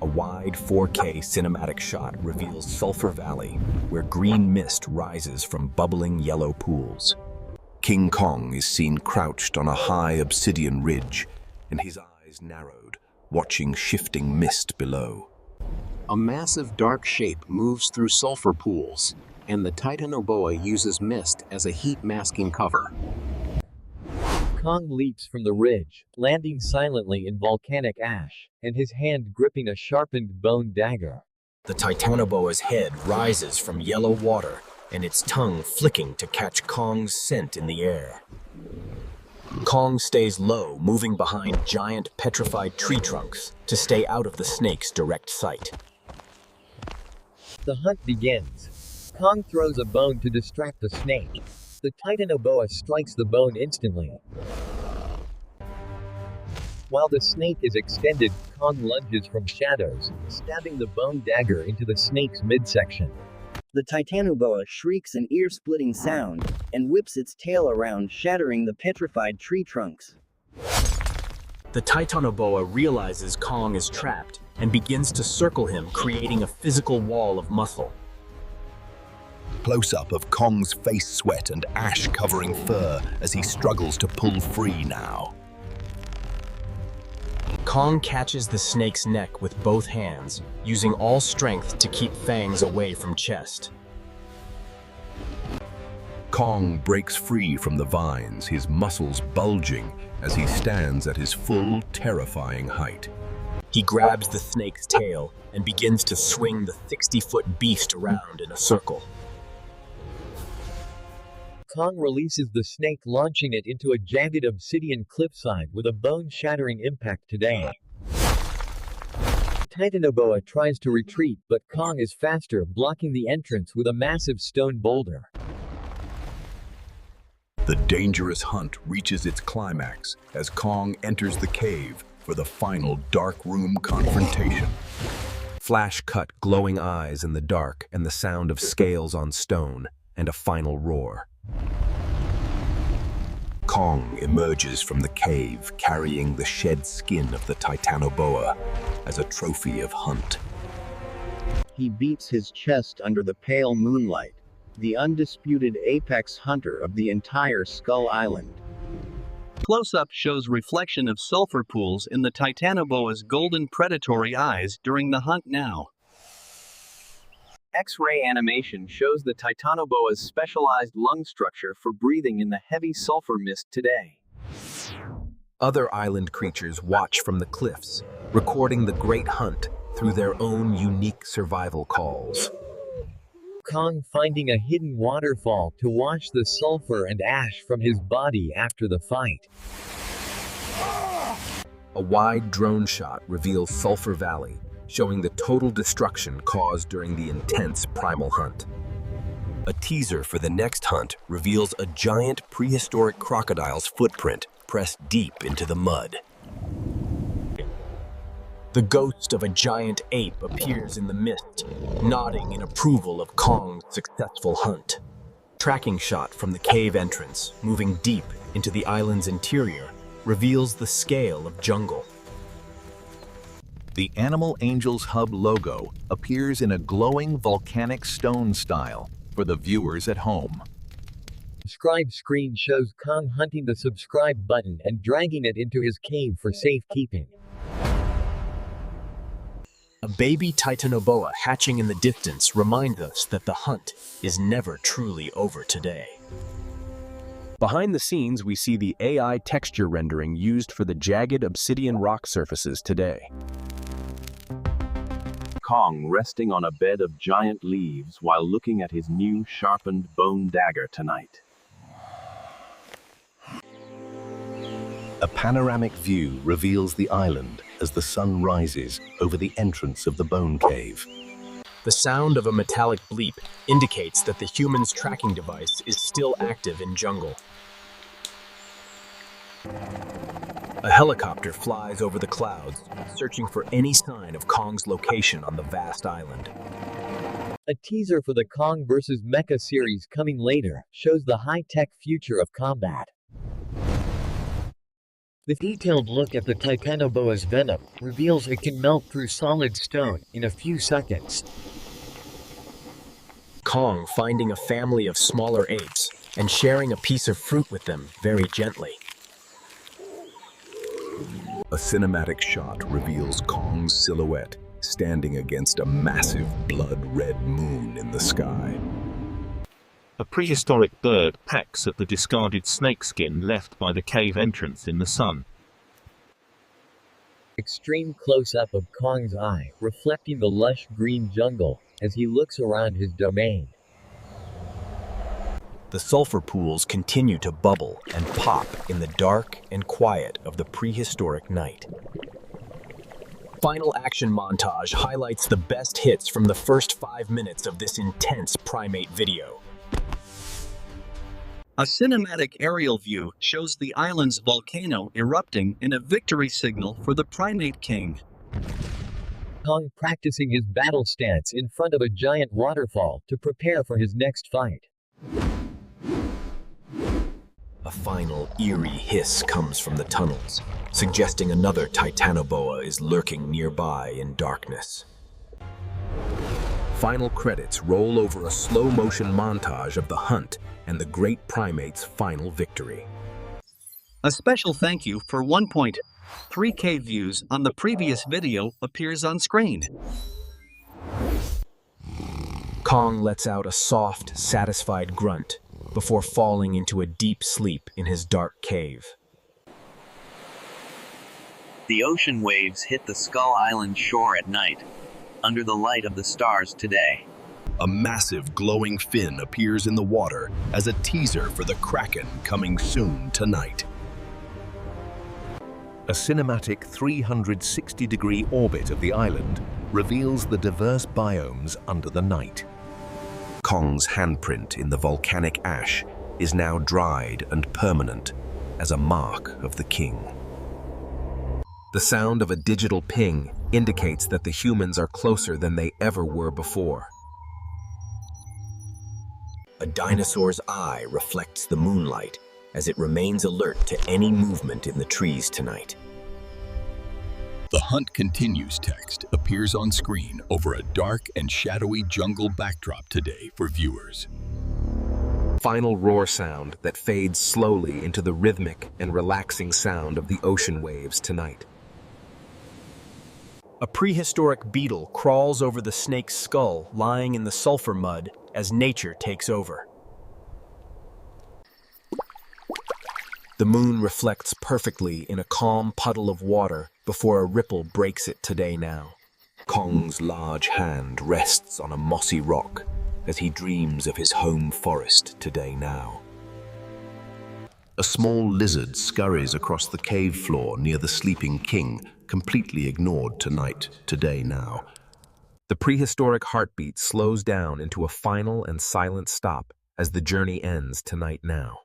A wide 4K cinematic shot reveals Sulphur Valley, where green mist rises from bubbling yellow pools. King Kong is seen crouched on a high obsidian ridge, and his eyes narrowed, watching shifting mist below. A massive dark shape moves through sulfur pools, and the Titanoboa uses mist as a heat-masking cover. Kong leaps from the ridge, landing silently in volcanic ash, and his hand gripping a sharpened bone dagger. The Titanoboa's head rises from yellow water, and its tongue flicking to catch Kong's scent in the air. Kong stays low, moving behind giant petrified tree trunks to stay out of the snake's direct sight. The hunt begins. Kong throws a bone to distract the snake. The Titanoboa strikes the bone instantly. While the snake is extended, Kong lunges from shadows, stabbing the bone dagger into the snake's midsection. The Titanoboa shrieks an ear-splitting sound and whips its tail around, shattering the petrified tree trunks. The Titanoboa realizes Kong is trapped and begins to circle him, creating a physical wall of muscle. Close-up of Kong's face sweat and ash covering fur as he struggles to pull free now. Kong catches the snake's neck with both hands, using all strength to keep fangs away from chest. Kong breaks free from the vines, his muscles bulging as he stands at his full, terrifying height. He grabs the snake's tail and begins to swing the 60-foot beast around in a circle. Kong releases the snake, launching it into a jagged obsidian cliffside with a bone-shattering impact today. Titanoboa tries to retreat, but Kong is faster, blocking the entrance with a massive stone boulder. The dangerous hunt reaches its climax as Kong enters the cave for the final dark room confrontation. Flash cut glowing eyes in the dark and the sound of scales on stone, and a final roar. Kong emerges from the cave carrying the shed skin of the Titanoboa as a trophy of hunt. He beats his chest under the pale moonlight, the undisputed apex hunter of the entire Skull Island. Close-up shows reflection of sulfur pools in the Titanoboa's golden predatory eyes during the hunt now. X-ray animation shows the Titanoboa's specialized lung structure for breathing in the heavy sulfur mist today. Other island creatures watch from the cliffs, recording the great hunt through their own unique survival calls. Kong finding a hidden waterfall to wash the sulfur and ash from his body after the fight. A wide drone shot reveals Sulphur Valley, showing the total destruction caused during the intense primal hunt. A teaser for the next hunt reveals a giant prehistoric crocodile's footprint pressed deep into the mud. The ghost of a giant ape appears in the mist, nodding in approval of Kong's successful hunt. Tracking shot from the cave entrance, moving deep into the island's interior, reveals the scale of jungle. The Animal Angels Hub logo appears in a glowing volcanic stone style for the viewers at home. Subscribe screen shows Kong hunting the subscribe button and dragging it into his cave for safekeeping. A baby Titanoboa hatching in the distance reminds us that the hunt is never truly over today. Behind the scenes, we see the AI texture rendering used for the jagged obsidian rock surfaces today. Kong resting on a bed of giant leaves while looking at his new sharpened bone dagger tonight. A panoramic view reveals the island as the sun rises over the entrance of the bone cave. The sound of a metallic bleep indicates that the human's tracking device is still active in jungle. A helicopter flies over the clouds, searching for any sign of Kong's location on the vast island. A teaser for the Kong vs. Mecha series coming later shows the high-tech future of combat. The detailed look at the Titanoboa's venom reveals it can melt through solid stone in a few seconds. Kong finding a family of smaller apes and sharing a piece of fruit with them very gently. A cinematic shot reveals Kong's silhouette standing against a massive blood-red moon in the sky. A prehistoric bird pecks at the discarded snakeskin left by the cave entrance in the sun. Extreme close-up of Kong's eye, reflecting the lush green jungle as he looks around his domain. The sulfur pools continue to bubble and pop in the dark and quiet of the prehistoric night. Final action montage highlights the best hits from the first 5 minutes of this intense primate video. A cinematic aerial view shows the island's volcano erupting in a victory signal for the primate king. Kong practicing his battle stance in front of a giant waterfall to prepare for his next fight. A final eerie hiss comes from the tunnels, suggesting another Titanoboa is lurking nearby in darkness. Final credits roll over a slow-motion montage of the hunt and the great primate's final victory. A special thank you for 1.3K views on the previous video appears on screen. Kong lets out a soft, satisfied grunt before falling into a deep sleep in his dark cave. The ocean waves hit the Skull Island shore at night, under the light of the stars today. A massive glowing fin appears in the water as a teaser for the Kraken coming soon tonight. A cinematic 360-degree orbit of the island reveals the diverse biomes under the night. Kong's handprint in the volcanic ash is now dried and permanent as a mark of the king. The sound of a digital ping indicates that the humans are closer than they ever were before. A dinosaur's eye reflects the moonlight as it remains alert to any movement in the trees tonight. The Hunt Continues text appears on screen over a dark and shadowy jungle backdrop today for viewers. Final roar sound that fades slowly into the rhythmic and relaxing sound of the ocean waves tonight. A prehistoric beetle crawls over the snake's skull lying in the sulfur mud as nature takes over. The moon reflects perfectly in a calm puddle of water before a ripple breaks it today now. Kong's large hand rests on a mossy rock as he dreams of his home forest today now. A small lizard scurries across the cave floor near the sleeping king, completely ignored tonight, today now. The prehistoric heartbeat slows down into a final and silent stop as the journey ends tonight now.